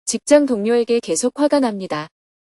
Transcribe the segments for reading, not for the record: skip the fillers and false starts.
직장 동료에게 계속 화가 납니다.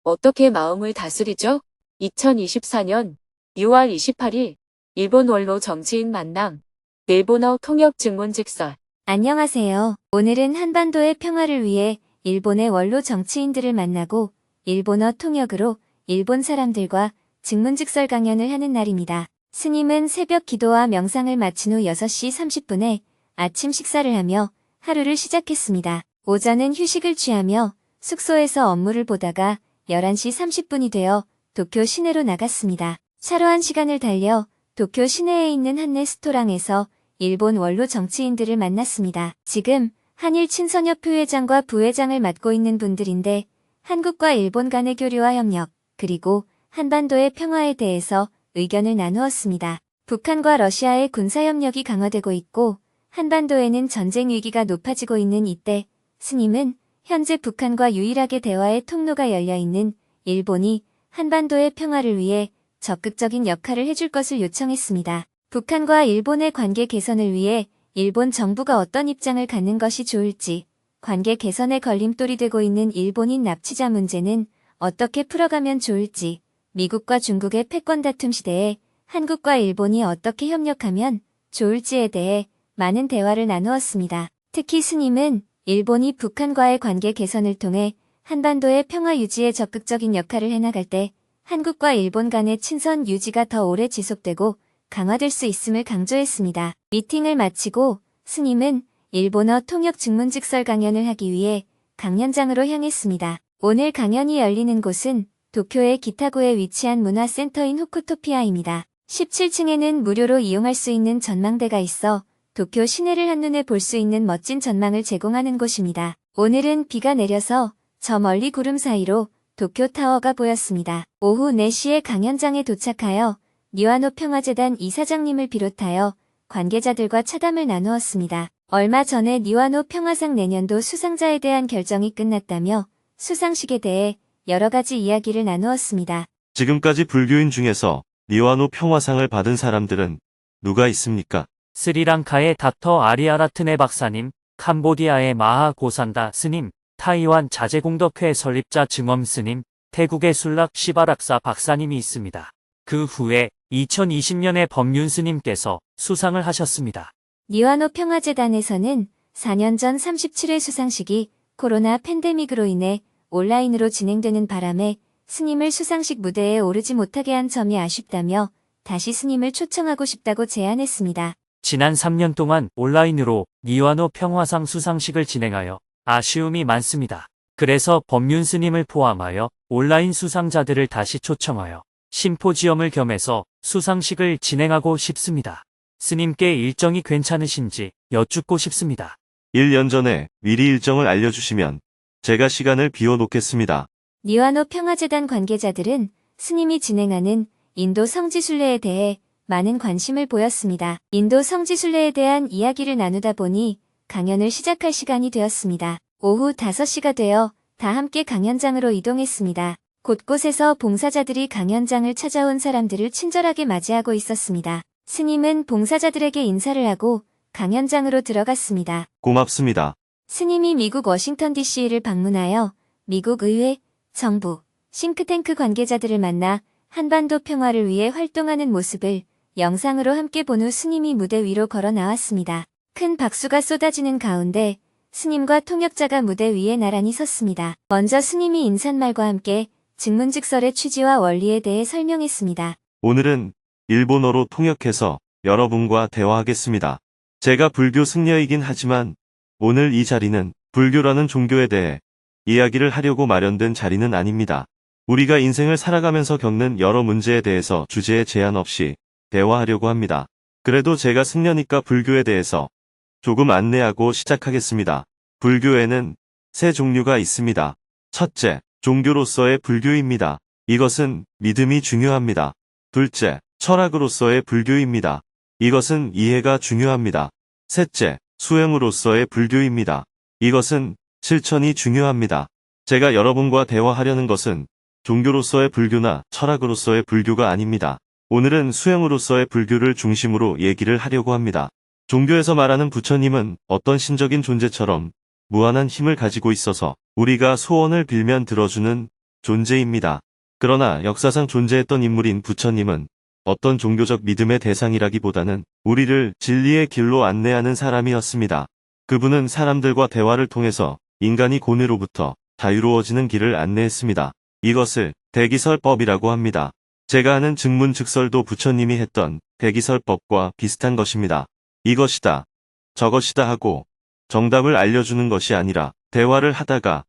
어떻게 마음을 다스리죠? 2024년 6월 28일 일본 원로 정치인 만남 일본어 통역 증문직설. 안녕하세요. 오늘은 한반도의 평화를 위해 일본의 원로 정치인들을 만나고 일본어 통역으로 일본 사람들과 증문직설 강연을 하는 날입니다. 스님은 새벽 기도와 명상을 마친 후 6시 30분에 아침 식사를 하며 하루를 시작했습니다. 오전은 휴식을 취하며 숙소에서 업무를 보다가 11시 30분이 되어 도쿄 시내로 나갔습니다. 차로 1시간을 달려 도쿄 시내에 있는 한 레스토랑에서 일본 원로 정치인들을 만났습니다. 지금 한일 친선협 회장과 부회장을 맡고 있는 분들인데 한국과 일본 간의 교류와 협력, 그리고 한반도의 평화에 대해서 의견을 나누었습니다. 북한과 러시아의 군사협력이 강화되고 있고 한반도에는 전쟁 위기가 높아지고 있는 이때 스님은 현재 북한과 유일하게 대화의 통로가 열려있는 일본이 한반도의 평화를 위해 적극적인 역할을 해줄 것을 요청했습니다. 북한과 일본의 관계 개선을 위해 일본 정부가 어떤 입장을 갖는 것이 좋을지, 관계 개선에 걸림돌이 되고 있는 일본인 납치자 문제는 어떻게 풀어가면 좋을지, 미국과 중국의 패권 다툼 시대에 한국과 일본이 어떻게 협력하면 좋을지에 대해 많은 대화를 나누었습니다. 특히 스님은 일본이 북한과의 관계 개선을 통해 한반도의 평화 유지에 적극적인 역할을 해나갈 때 한국과 일본 간의 친선 유지가 더 오래 지속되고 강화될 수 있음을 강조했습니다. 미팅을 마치고 스님은 일본어 통역 증문직설 강연을 하기 위해 강연장으로 향했습니다. 오늘 강연이 열리는 곳은 도쿄의 기타구에 위치한 문화센터인 호쿠토피아입니다. 17층에는 무료로 이용할 수 있는 전망대가 있어 도쿄 시내를 한눈에 볼 수 있는 멋진 전망을 제공하는 곳입니다. 오늘은 비가 내려서 저 멀리 구름 사이로 도쿄타워가 보였습니다. 오후 4시에 강연장에 도착하여 니와노 평화재단 이사장님을 비롯하여 관계자들과 차담을 나누었습니다. 얼마 전에 니와노 평화상 내년도 수상자에 대한 결정이 끝났다며 수상식에 대해 여러 가지 이야기를 나누었습니다. 지금까지 불교인 중에서 니와노 평화상을 받은 사람들은 누가 있습니까? 스리랑카의 닥터 아리아라트네 박사님, 캄보디아의 마하 고산다 스님, 타이완 자제공덕회 설립자 증엄 스님, 태국의 술락 시바락사 박사님이 있습니다. 그 후에 2020년에 법륜 스님께서 수상을 하셨습니다. 니와노 평화재단에서는 4년 전 37회 수상식이 코로나 팬데믹으로 인해 온라인으로 진행되는 바람에 스님을 수상식 무대에 오르지 못하게 한 점이 아쉽다며 다시 스님을 초청하고 싶다고 제안했습니다. 지난 3년 동안 온라인으로 니와노 평화상 수상식을 진행하여 아쉬움이 많습니다. 그래서 법륜 스님을 포함하여 온라인 수상자들을 다시 초청하여 심포지엄을 겸해서 수상식을 진행하고 싶습니다. 스님께 일정이 괜찮으신지 여쭙고 싶습니다. 1년 전에 미리 일정을 알려주시면 제가 시간을 비워놓겠습니다. 니와노 평화재단 관계자들은 스님이 진행하는 인도 성지순례에 대해 많은 관심을 보였습니다. 인도 성지순례에 대한 이야기를 나누다 보니 강연을 시작할 시간이 되었습니다. 오후 5시가 되어 다 함께 강연장으로 이동했습니다. 곳곳에서 봉사자들이 강연장을 찾아온 사람들을 친절하게 맞이하고 있었습니다. 스님은 봉사자들에게 인사를 하고 강연장으로 들어갔습니다. 고맙습니다. 스님이 미국 워싱턴 DC를 방문하여 미국 의회, 정부, 싱크탱크 관계자들을 만나 한반도 평화를 위해 활동하는 모습을 영상으로 함께 본 후 스님이 무대 위로 걸어 나왔습니다. 큰 박수가 쏟아지는 가운데 스님과 통역자가 무대 위에 나란히 섰습니다. 먼저 스님이 인사말과 함께 증문직설의 취지와 원리에 대해 설명했습니다. 오늘은 일본어로 통역해서 여러분과 대화하겠습니다. 제가 불교 승려이긴 하지만 오늘 이 자리는 불교라는 종교에 대해 이야기를 하려고 마련된 자리는 아닙니다. 우리가 인생을 살아가면서 겪는 여러 문제에 대해서 주제에 제한 없이 대화하려고 합니다. 그래도 제가 승려니까 불교에 대해서 조금 안내하고 시작하겠습니다. 불교에는 세 종류가 있습니다. 첫째, 종교로서의 불교입니다. 이것은 믿음이 중요합니다. 둘째, 철학으로서의 불교입니다. 이것은 이해가 중요합니다. 셋째, 수행으로서의 불교입니다. 이것은 실천이 중요합니다. 제가 여러분과 대화하려는 것은 종교로서의 불교나 철학으로서의 불교가 아닙니다. 오늘은 수행으로서의 불교를 중심으로 얘기를 하려고 합니다. 종교에서 말하는 부처님은 어떤 신적인 존재처럼 무한한 힘을 가지고 있어서 우리가 소원을 빌면 들어주는 존재입니다. 그러나 역사상 존재했던 인물인 부처님은 어떤 종교적 믿음의 대상이라기보다는 우리를 진리의 길로 안내하는 사람이었습니다. 그분은 사람들과 대화를 통해서 인간이 고뇌로부터 자유로워지는 길을 안내했습니다. 이것을 대기설법이라고 합니다. 제가 아는 증문즉설도 부처님이 했던 대기설법과 비슷한 것입니다. 이것이다, 저것이다 하고 정답을 알려주는 것이 아니라 대화를 하다가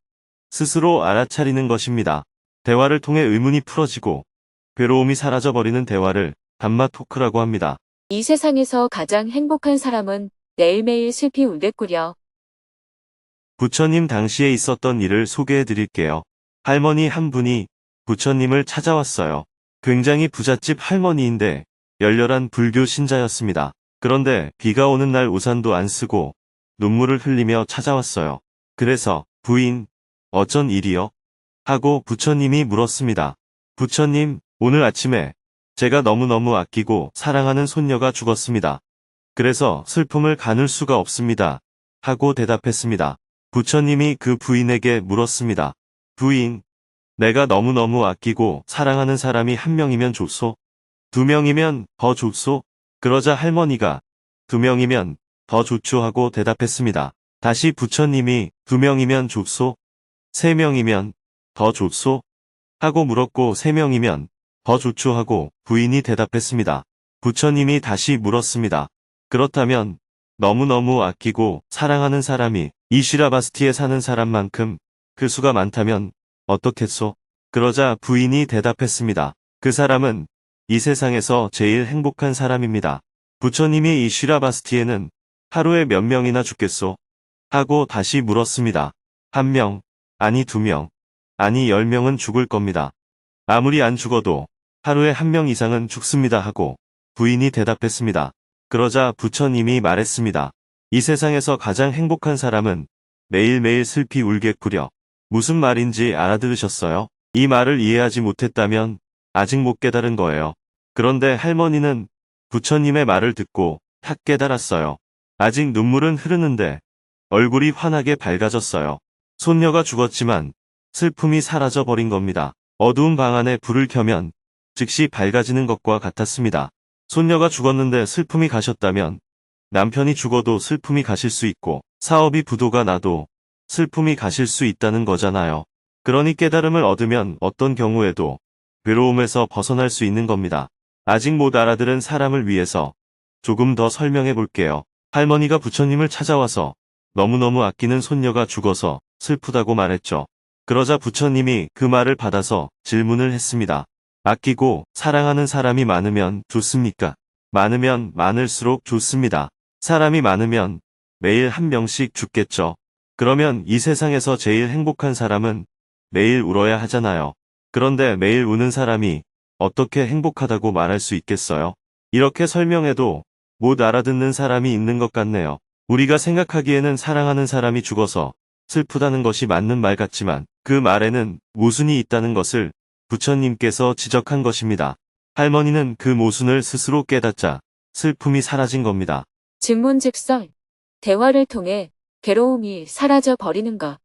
스스로 알아차리는 것입니다. 대화를 통해 의문이 풀어지고 괴로움이 사라져버리는 대화를 담마 토크라고 합니다. 이 세상에서 가장 행복한 사람은 매일매일 슬피 울겠구려. 부처님 당시에 있었던 일을 소개해 드릴게요. 할머니 한 분이 부처님을 찾아왔어요. 굉장히 부잣집 할머니인데 열렬한 불교 신자였습니다. 그런데 비가 오는 날 우산도 안 쓰고 눈물을 흘리며 찾아왔어요. 그래서 부인, 어쩐 일이요? 하고 부처님이 물었습니다. 부처님, 오늘 아침에 제가 너무너무 아끼고 사랑하는 손녀가 죽었습니다. 그래서 슬픔을 가눌 수가 없습니다. 하고 대답했습니다. 부처님이 그 부인에게 물었습니다. 부인, 내가 너무너무 아끼고 사랑하는 사람이 한 명이면 좋소? 두 명이면 더 좋소? 그러자 할머니가 두 명이면 더 좋죠 하고 대답했습니다. 다시 부처님이 두 명이면 좋소? 세 명이면 더 좋소? 하고 물었고 세 명이면 더 좋죠 하고 부인이 대답했습니다. 부처님이 다시 물었습니다. 그렇다면 너무너무 아끼고 사랑하는 사람이 이시라바스티에 사는 사람만큼 그 수가 많다면 어떻겠소? 그러자 부인이 대답했습니다. 그 사람은 이 세상에서 제일 행복한 사람입니다. 부처님이 이시라바스티에는 하루에 몇 명이나 죽겠소? 하고 다시 물었습니다. 한 명, 아니 두 명, 아니 10명은 죽을 겁니다. 아무리 안 죽어도 하루에 한 명 이상은 죽습니다 하고 부인이 대답했습니다. 그러자 부처님이 말했습니다. 이 세상에서 가장 행복한 사람은 매일매일 슬피 울겠구려. 무슨 말인지 알아들으셨어요? 이 말을 이해하지 못했다면 아직 못 깨달은 거예요. 그런데 할머니는 부처님의 말을 듣고 탁 깨달았어요. 아직 눈물은 흐르는데 얼굴이 환하게 밝아졌어요. 손녀가 죽었지만 슬픔이 사라져버린 겁니다. 어두운 방 안에 불을 켜면 즉시 밝아지는 것과 같았습니다. 손녀가 죽었는데 슬픔이 가셨다면 남편이 죽어도 슬픔이 가실 수 있고 사업이 부도가 나도 슬픔이 가실 수 있다는 거잖아요. 그러니 깨달음을 얻으면 어떤 경우에도 괴로움에서 벗어날 수 있는 겁니다. 아직 못 알아들은 사람을 위해서 조금 더 설명해 볼게요. 할머니가 부처님을 찾아와서 너무너무 아끼는 손녀가 죽어서 슬프다고 말했죠. 그러자 부처님이 그 말을 받아서 질문을 했습니다. 아끼고 사랑하는 사람이 많으면 좋습니까? 많으면 많을수록 좋습니다. 사람이 많으면 매일 한 명씩 죽겠죠. 그러면 이 세상에서 제일 행복한 사람은 매일 울어야 하잖아요. 그런데 매일 우는 사람이 어떻게 행복하다고 말할 수 있겠어요? 이렇게 설명해도 못 알아듣는 사람이 있는 것 같네요. 우리가 생각하기에는 사랑하는 사람이 죽어서 슬프다는 것이 맞는 말 같지만 그 말에는 모순이 있다는 것을 부처님께서 지적한 것입니다. 할머니는 그 모순을 스스로 깨닫자 슬픔이 사라진 겁니다. 증문즉설. 대화를 통해 괴로움이 사라져 버리는 것.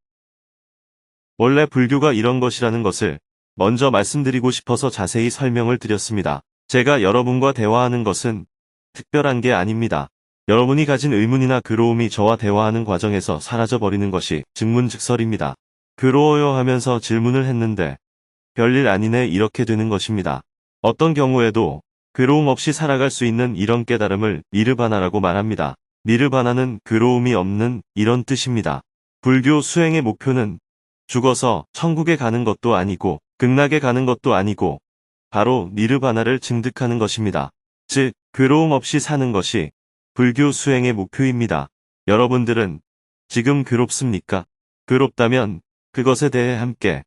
원래 불교가 이런 것이라는 것을 먼저 말씀드리고 싶어서 자세히 설명을 드렸습니다. 제가 여러분과 대화하는 것은 특별한 게 아닙니다. 여러분이 가진 의문이나 괴로움이 저와 대화하는 과정에서 사라져버리는 것이 증문즉설입니다. 괴로워요 하면서 질문을 했는데 별일 아니네 이렇게 되는 것입니다. 어떤 경우에도 괴로움 없이 살아갈 수 있는 이런 깨달음을 니르바나라고 말합니다. 니르바나는 괴로움이 없는 이런 뜻입니다. 불교 수행의 목표는 죽어서 천국에 가는 것도 아니고 극락에 가는 것도 아니고 바로 니르바나를 증득하는 것입니다. 즉, 괴로움 없이 사는 것이 불교 수행의 목표입니다. 여러분들은 지금 괴롭습니까? 괴롭다면 그것에 대해 함께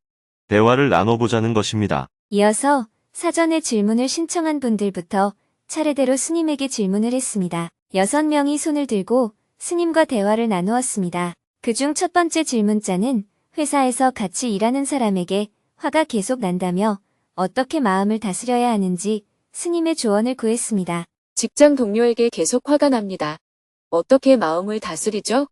대화를 나눠보자는 것입니다. 이어서 사전에 질문을 신청한 분들부터 차례대로 스님에게 질문을 했습니다. 6명이 손을 들고 스님과 대화를 나누었습니다. 그중 첫 번째 질문자는 회사에서 같이 일하는 사람에게 화가 계속 난다며 어떻게 마음을 다스려야 하는지 스님의 조언을 구했습니다. 직장 동료에게 계속 화가 납니다. 어떻게 마음을 다스리죠?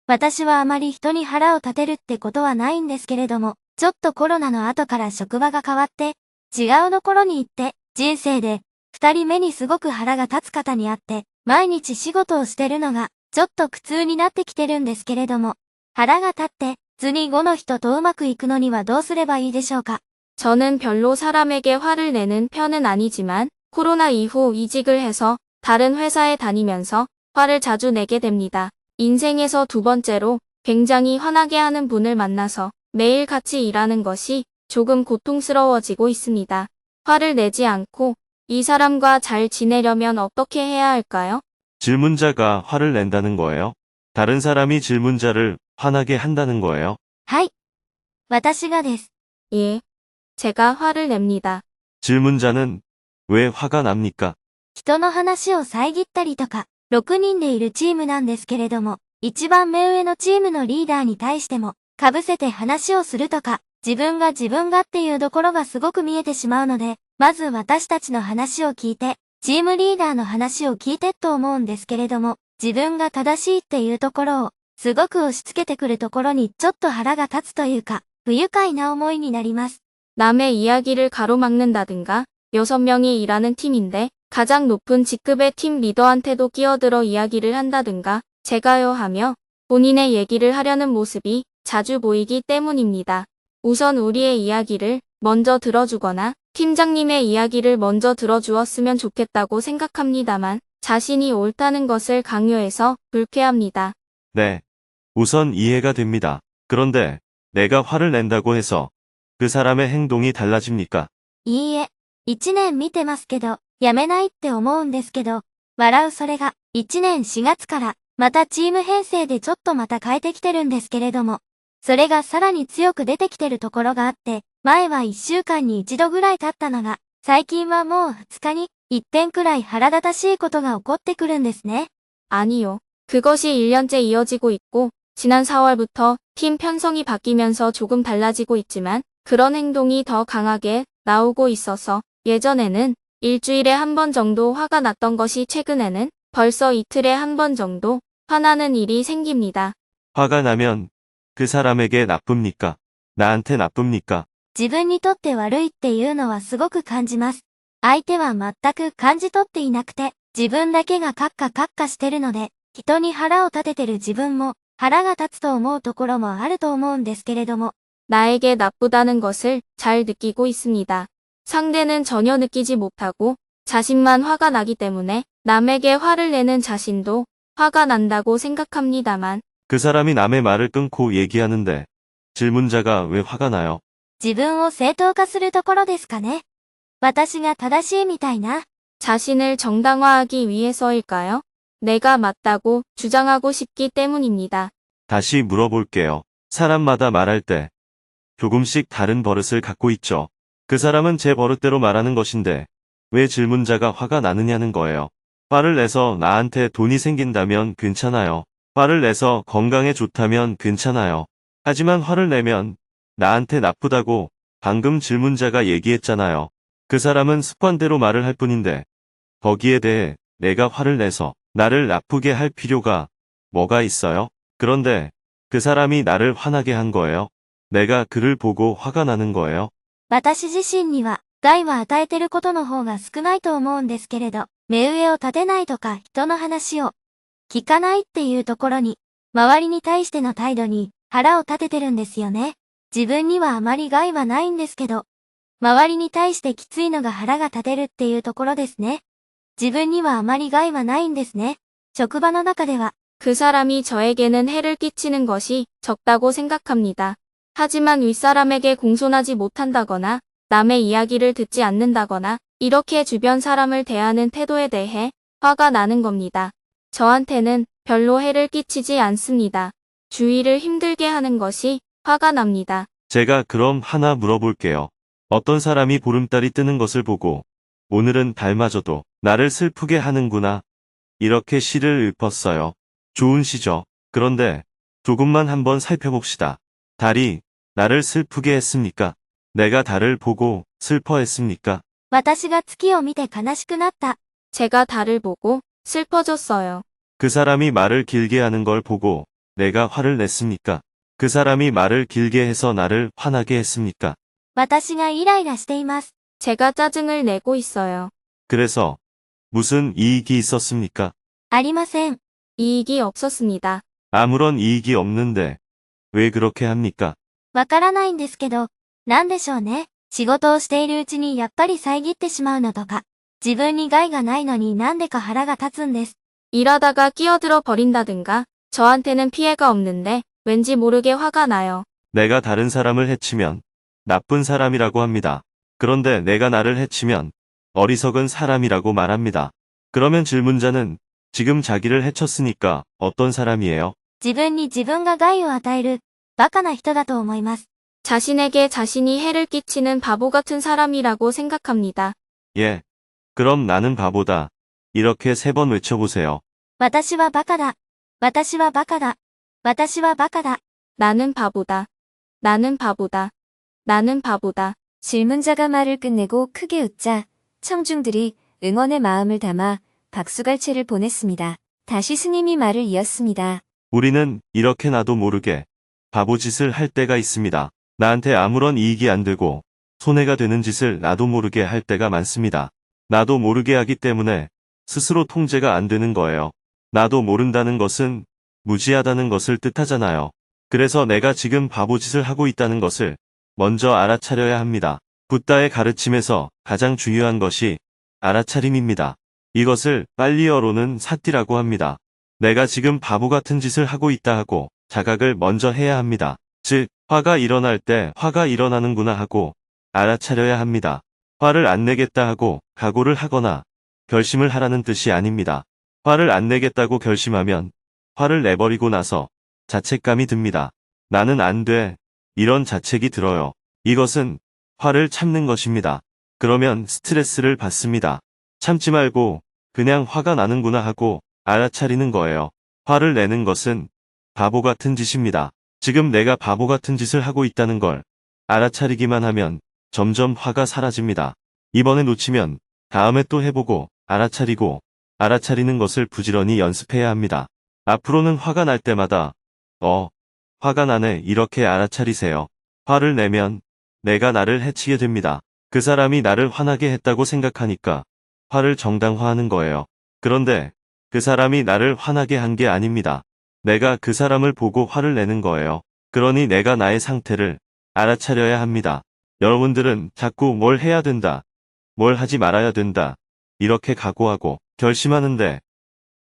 私はあまり人に腹を立てるってことはないんですけれども、ちょっとコロナの後から職場が変わって、違うところに行って、人生で、二人目にすごく腹が立つ方に会って、毎日仕事をしてるのが、ちょっと苦痛になってきてるんですけれども、腹が立って、次5の人とうまくいくのにはどうすればいいでしょうか。 저는 별로 사람에게 화를 내는 편은 아니지만 코로나 이후 이직을 해서 다른 회사에 다니면서 화를 자주 내게 됩니다. 인생에서 두 번째로 굉장히 화나게 하는 분을 만나서 매일 같이 일하는 것이 조금 고통스러워지고 있습니다. 화를 내지 않고 이 사람과 잘 지내려면 어떻게 해야 할까요? 질문자가 화를 낸다는 거예요? 다른 사람이 질문자를 화나게 한다는 거예요? はい。私がです。 예. 제가 화를 냅니다. 질문자는 왜 화가 납니까? 人の話を遮ったりとか、6人でいるチームなんですけれども、一番目上のチームのリーダーに対しても、被せて話をするとか、自分がっていうところがすごく見えてしまうので、まず私たちの話を聞いて、チームリーダーの話を聞いてと思うんですけれども、自分が正しいっていうところを、すごく押し付けてくるところにちょっと腹が立つというか、不愉快な思いになります。 남의 이야기를 가로막는다든가 6명이 일하는 팀인데 가장 높은 직급의 팀 리더한테도 끼어들어 이야기를 한다든가 제가요 하며 본인의 얘기를 하려는 모습이 자주 보이기 때문입니다. 우선 우리의 이야기를 먼저 들어주거나 팀장님의 이야기를 먼저 들어주었으면 좋겠다고 생각합니다만 자신이 옳다는 것을 강요해서 불쾌합니다. 네. 우선 이해가 됩니다. 그런데 내가 화를 낸다고 해서 그 사람의 행동이 달라집니까? いいえ、1年見てますけど、辞めないって思うんですけど、笑うそれが、1年4月から、またチーム編成でちょっとまた変えてきてるんですけれども、それがさらに強く出てきてるところがあって、前は1週間に1度ぐらい経ったのが、最近はもう2日に1点くらい腹立たしいことが起こってくるんですね。 아니요. 그것이 1년째 이어지고 있고 지난 4월부터 팀 편성이 바뀌면서 조금 달라지고 있지만 그런 행동이 더 강하게 나오고 있어서 예전에는 일주일에 한 번 정도 화가 났던 것이 최근에는 벌써 이틀에 한 번 정도 화나는 일이 생깁니다. 화가 나면 그 사람에게 나쁩니까? 나한테 나쁩니까? 自分にとって悪いっていうのはすごく感じます。相手は全く感じ取っていなくて、自分だけがカッカしてるので、人に腹を立ててる自分も腹が立つと思うところもあると思うんですけれども、 나에게 나쁘다는 것을 잘 느끼고 있습니다. 상대는 전혀 느끼지 못하고 자신만 화가 나기 때문에 남에게 화를 내는 자신도 화가 난다고 생각합니다만 그 사람이 남의 말을 끊고 얘기하는데 질문자가 왜 화가 나요? 自分を正当化するところですかね。私が正しいみたいな。 자신을 정당화하기 위해서일까요? 내가 맞다고 주장하고 싶기 때문입니다. 다시 물어볼게요. 사람마다 말할 때 조금씩 다른 버릇을 갖고 있죠. 그 사람은 제 버릇대로 말하는 것인데 왜 질문자가 화가 나느냐는 거예요. 화를 내서 나한테 돈이 생긴다면 괜찮아요. 화를 내서 건강에 좋다면 괜찮아요. 하지만 화를 내면 나한테 나쁘다고 방금 질문자가 얘기했잖아요. 그 사람은 습관대로 말을 할 뿐인데 거기에 대해 내가 화를 내서 나를 나쁘게 할 필요가 뭐가 있어요? 그런데 그 사람이 나를 화나게 한 거예요. 내가 그를 보고 화가 나는 거예요. 私自身には害は与えてることの方が少ないと思うんですけれど、目上を立てないとか人の話を聞かないっていうところに、周りに対しての態度に腹を立ててるんですよね。自分にはあまり害はないんですけど、周りに対してきついのが腹が立てるっていうところですね。自分にはあまり害はないんですね。職場の中では、 그 사람이 저에게는 해를 끼치는 것이 적다고 생각합니다. 하지만 윗사람에게 공손하지 못한다거나 남의 이야기를 듣지 않는다거나 이렇게 주변 사람을 대하는 태도에 대해 화가 나는 겁니다. 저한테는 별로 해를 끼치지 않습니다. 주위를 힘들게 하는 것이 화가 납니다. 제가 그럼 하나 물어볼게요. 어떤 사람이 보름달이 뜨는 것을 보고 오늘은 달마저도 나를 슬프게 하는구나. 이렇게 시를 읊었어요. 좋은 시죠. 그런데 조금만 한번 살펴봅시다. 달이 나를 슬프게 했습니까? 내가 달을 보고 슬퍼했습니까? 私が月を見て悲しくなった。 제가 달을 보고 슬퍼졌어요. 그 사람이 말을 길게 하는 걸 보고 내가 화를 냈습니까? 그 사람이 말을 길게 해서 나를 화나게 했습니까? 私がイライラしています。 제가 짜증을 내고 있어요. 그래서 무슨 이익이 있었습니까? ありません。 이익이 없었습니다. 아무런 이익이 없는데 왜 그렇게 합니까? わからないんですけど、なんでしょうね。仕事をしているうちにやっぱり遮ってしまうのとか。自分に害がないのになんでか腹が立つんです。 일하다가 끼어들어 버린다든가 저한테는 피해가 없는데 왠지 모르게 화가 나요. 내가 다른 사람을 해치면 나쁜 사람이라고 합니다. 그런데 내가 나를 해치면 어리석은 사람이라고 말합니다. 그러면 질문자는 지금 자기를 해쳤으니까 어떤 사람이에요? 自分に自分が害を与える、バカな人だと思います。 자신에게 자신이 해를 끼치는 바보 같은 사람이라고 생각합니다. 예. 그럼 나는 바보다. 이렇게 3번 외쳐보세요. 私はバカだ。私はバカだ。私はバカだ。 나는 바보다. 나는 바보다. 나는 바보다. 질문자가 말을 끝내고 크게 웃자 청중들이 응원의 마음을 담아 박수갈채를 보냈습니다. 다시 스님이 말을 이었습니다. 우리는 이렇게 나도 모르게 바보짓을 할 때가 있습니다. 나한테 아무런 이익이 안 되고 손해가 되는 짓을 나도 모르게 할 때가 많습니다. 나도 모르게 하기 때문에 스스로 통제가 안 되는 거예요. 나도 모른다는 것은 무지하다는 것을 뜻하잖아요. 그래서 내가 지금 바보짓을 하고 있다는 것을 먼저 알아차려야 합니다. 붓다의 가르침에서 가장 중요한 것이 알아차림입니다. 이것을 빨리어로는 사띠라고 합니다. 내가 지금 바보 같은 짓을 하고 있다 하고 자각을 먼저 해야 합니다. 즉, 화가 일어날 때 화가 일어나는구나 하고 알아차려야 합니다. 화를 안 내겠다 하고 각오를 하거나 결심을 하라는 뜻이 아닙니다. 화를 안 내겠다고 결심하면 화를 내버리고 나서 자책감이 듭니다. 나는 안 돼. 이런 자책이 들어요. 이것은 화를 참는 것입니다. 그러면 스트레스를 받습니다. 참지 말고 그냥 화가 나는구나 하고 알아차리는 거예요. 화를 내는 것은 바보 같은 짓입니다. 지금 내가 바보 같은 짓을 하고 있다는 걸 알아차리기만 하면 점점 화가 사라집니다. 이번에 놓치면 다음에 또 해보고 알아차리고 알아차리는 것을 부지런히 연습해야 합니다. 앞으로는 화가 날 때마다 화가 나네 이렇게 알아차리세요. 화를 내면 내가 나를 해치게 됩니다. 그 사람이 나를 화나게 했다고 생각하니까 화를 정당화하는 거예요. 그런데 그 사람이 나를 화나게 한 게 아닙니다. 내가 그 사람을 보고 화를 내는 거예요. 그러니 내가 나의 상태를 알아차려야 합니다. 여러분들은 자꾸 뭘 해야 된다, 뭘 하지 말아야 된다, 이렇게 각오하고 결심하는데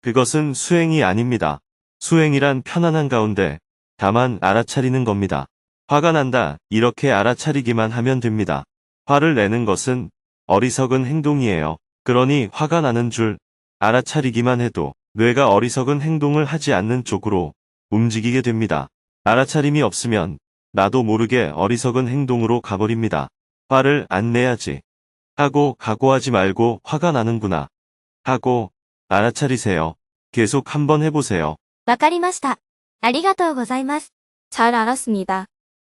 그것은 수행이 아닙니다. 수행이란 편안한 가운데 다만 알아차리는 겁니다. 화가 난다, 이렇게 알아차리기만 하면 됩니다. 화를 내는 것은 어리석은 행동이에요. 그러니 화가 나는 줄 알아차리기만 해도 뇌가 어리석은 행동을 하지 않는 쪽으로 움직이게 됩니다. 알아차림이 없으면 나도 모르게 어리석은 행동으로 가버립니다. 화를 안 내야지 하고 각오하지 말고 화가 나는구나 하고 알아차리세요. 계속 한번 해보세요. わかりました。ありがとうございます。 잘 알았습니다.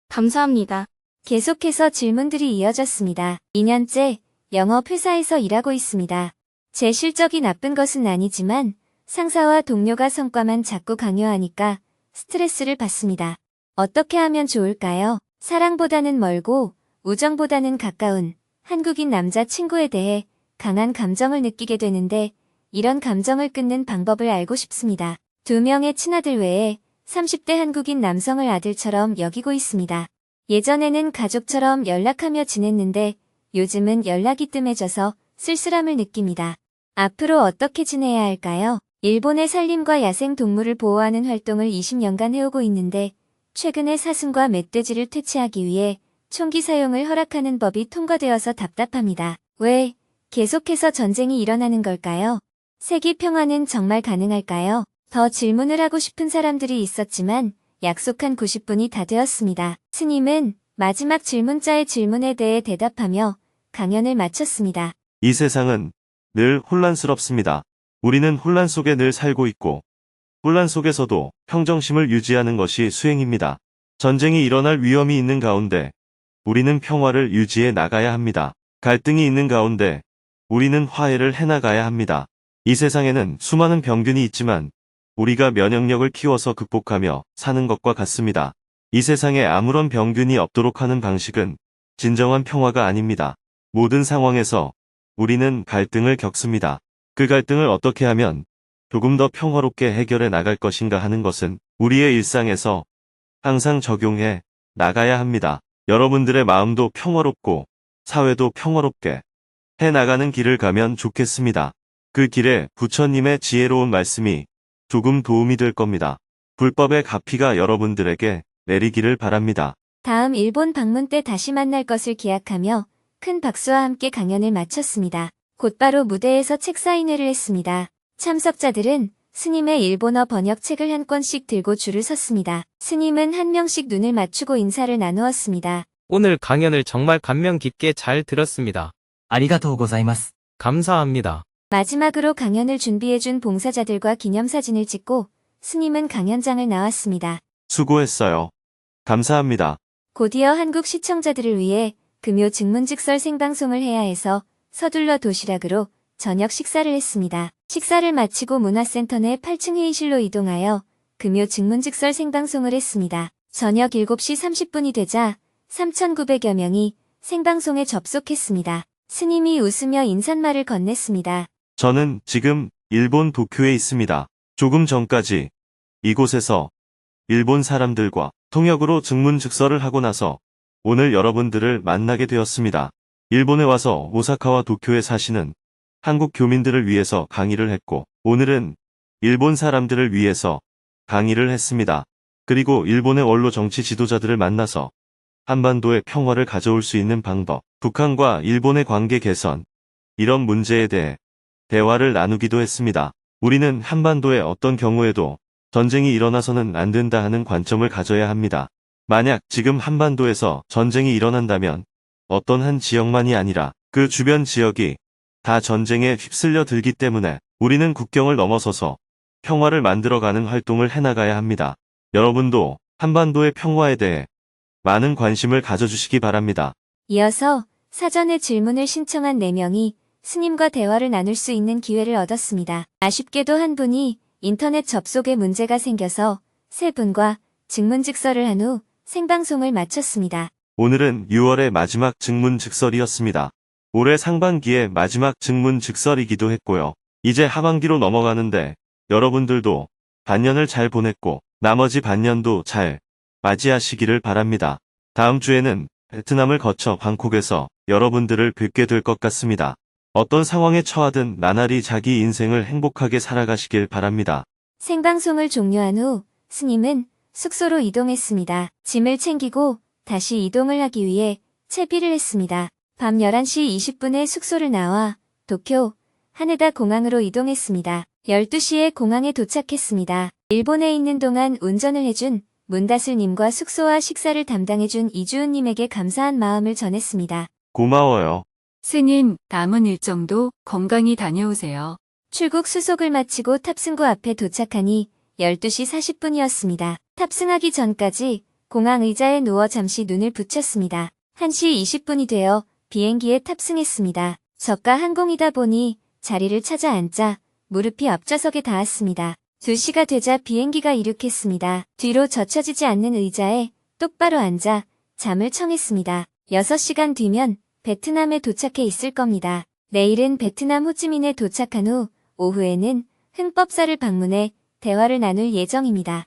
감사합니다. 계속해서 질문들이 이어졌습니다. 2년째 영업 회사에서 일하고 있습니다. 제 실적이 나쁜 것은 아니지만 상사와 동료가 성과만 자꾸 강요하니까 스트레스를 받습니다. 어떻게 하면 좋을까요? 사랑보다는 멀고 우정보다는 가까운 한국인 남자 친구에 대해 강한 감정을 느끼게 되는데 이런 감정을 끊는 방법을 알고 싶습니다. 2명의 친아들 외에 30대 한국인 남성을 아들처럼 여기고 있습니다. 예전에는 가족처럼 연락하며 지냈는데 요즘은 연락이 뜸해져서 쓸쓸함을 느낍니다. 앞으로 어떻게 지내야 할까요? 일본의 산림과 야생 동물을 보호하는 활동을 20년간 해오고 있는데 최근에 사슴과 멧돼지를 퇴치하기 위해 총기 사용을 허락하는 법이 통과되어서 답답합니다. 왜 계속해서 전쟁이 일어나는 걸까요? 세계 평화는 정말 가능할까요? 더 질문을 하고 싶은 사람들이 있었지만 약속한 90분이 다 되었습니다. 스님은 마지막 질문자의 질문에 대해 대답하며 강연을 마쳤습니다. 이 세상은 늘 혼란스럽습니다. 우리는 혼란 속에 늘 살고 있고 혼란 속에서도 평정심을 유지하는 것이 수행입니다. 전쟁이 일어날 위험이 있는 가운데 우리는 평화를 유지해 나가야 합니다. 갈등이 있는 가운데 우리는 화해를 해나가야 합니다. 이 세상에는 수많은 병균이 있지만 우리가 면역력을 키워서 극복하며 사는 것과 같습니다. 이 세상에 아무런 병균이 없도록 하는 방식은 진정한 평화가 아닙니다. 모든 상황에서 우리는 갈등을 겪습니다. 그 갈등을 어떻게 하면 조금 더 평화롭게 해결해 나갈 것인가 하는 것은 우리의 일상에서 항상 적용해 나가야 합니다. 여러분들의 마음도 평화롭고 사회도 평화롭게 해 나가는 길을 가면 좋겠습니다. 그 길에 부처님의 지혜로운 말씀이 조금 도움이 될 겁니다. 불법의 가피가 여러분들에게 내리기를 바랍니다. 다음 일본 방문 때 다시 만날 것을 기약하며 큰 박수와 함께 강연을 마쳤습니다. 곧바로 무대에서 책 사인회를 했습니다. 참석자들은 스님의 일본어 번역책을 한 권씩 들고 줄을 섰습니다. 스님은 한 명씩 눈을 맞추고 인사를 나누었습니다. 오늘 강연을 정말 감명 깊게 잘 들었습니다. ありがとうございます。 감사합니다. 마지막으로 강연을 준비해준 봉사자들과 기념사진을 찍고 스님은 강연장을 나왔습니다. 수고했어요. 감사합니다. 곧이어 한국 시청자들을 위해 금요 증문즉설 생방송을 해야 해서 서둘러 도시락으로 저녁 식사를 했습니다. 식사를 마치고 문화센터 내 8층 회의실로 이동하여 금요 증문즉설 생방송을 했습니다. 저녁 7시 30분이 되자 3,900여 명이 생방송에 접속했습니다. 스님이 웃으며 인사말을 건넸습니다. 저는 지금 일본 도쿄에 있습니다. 조금 전까지 이곳에서 일본 사람들과 통역으로 증문즉설을 하고 나서 오늘 여러분들을 만나게 되었습니다. 일본에 와서 오사카와 도쿄에 사시는 한국 교민들을 위해서 강의를 했고 오늘은 일본 사람들을 위해서 강의를 했습니다. 그리고 일본의 원로 정치 지도자들을 만나서 한반도의 평화를 가져올 수 있는 방법, 북한과 일본의 관계 개선, 이런 문제에 대해 대화를 나누기도 했습니다. 우리는 한반도의 어떤 경우에도 전쟁이 일어나서는 안 된다 하는 관점을 가져야 합니다. 만약 지금 한반도에서 전쟁이 일어난다면 어떤 한 지역만이 아니라 그 주변 지역이 다 전쟁에 휩쓸려 들기 때문에 우리는 국경을 넘어서서 평화를 만들어가는 활동을 해나가야 합니다. 여러분도 한반도의 평화에 대해 많은 관심을 가져주시기 바랍니다. 이어서 사전에 질문을 신청한 4명이 스님과 대화를 나눌 수 있는 기회를 얻었습니다. 아쉽게도 한 분이 인터넷 접속에 문제가 생겨서 3분과 증문즉설을 한 후 생방송을 마쳤습니다. 오늘은 6월의 마지막 증문즉설이었습니다. 올해 상반기의 마지막 증문즉설이기도 했고요. 이제 하반기로 넘어가는데 여러분들도 반년을 잘 보냈고 나머지 반년도 잘 맞이하시기를 바랍니다. 다음 주에는 베트남을 거쳐 방콕에서 여러분들을 뵙게 될 것 같습니다. 어떤 상황에 처하든 나날이 자기 인생을 행복하게 살아가시길 바랍니다. 생방송을 종료한 후 스님은 숙소로 이동했습니다. 짐을 챙기고 다시 이동을 하기 위해 채비를 했습니다. 밤 11시 20분에 숙소를 나와 도쿄 하네다 공항으로 이동했습니다. 12시에 공항에 도착했습니다. 일본에 있는 동안 운전을 해준 문다슬님과 숙소와 식사를 담당해준 이주은님에게 감사한 마음을 전했습니다. 고마워요. 스님, 남은 일정도 건강히 다녀오세요. 출국 수속을 마치고 탑승구 앞에 도착하니 12시 40분이었습니다. 탑승하기 전까지 공항 의자에 누워 잠시 눈을 붙였습니다. 1시 20분이 되어 비행기에 탑승했습니다. 저가 항공이다 보니 자리를 찾아 앉자 무릎이 앞좌석에 닿았습니다. 2시가 되자 비행기가 이륙했습니다. 뒤로 젖혀지지 않는 의자에 똑바로 앉아 잠을 청했습니다. 6시간 뒤면 베트남에 도착해 있을 겁니다. 내일은 베트남 호치민에 도착한 후 오후에는 흥법사를 방문해 대화를 나눌 예정입니다.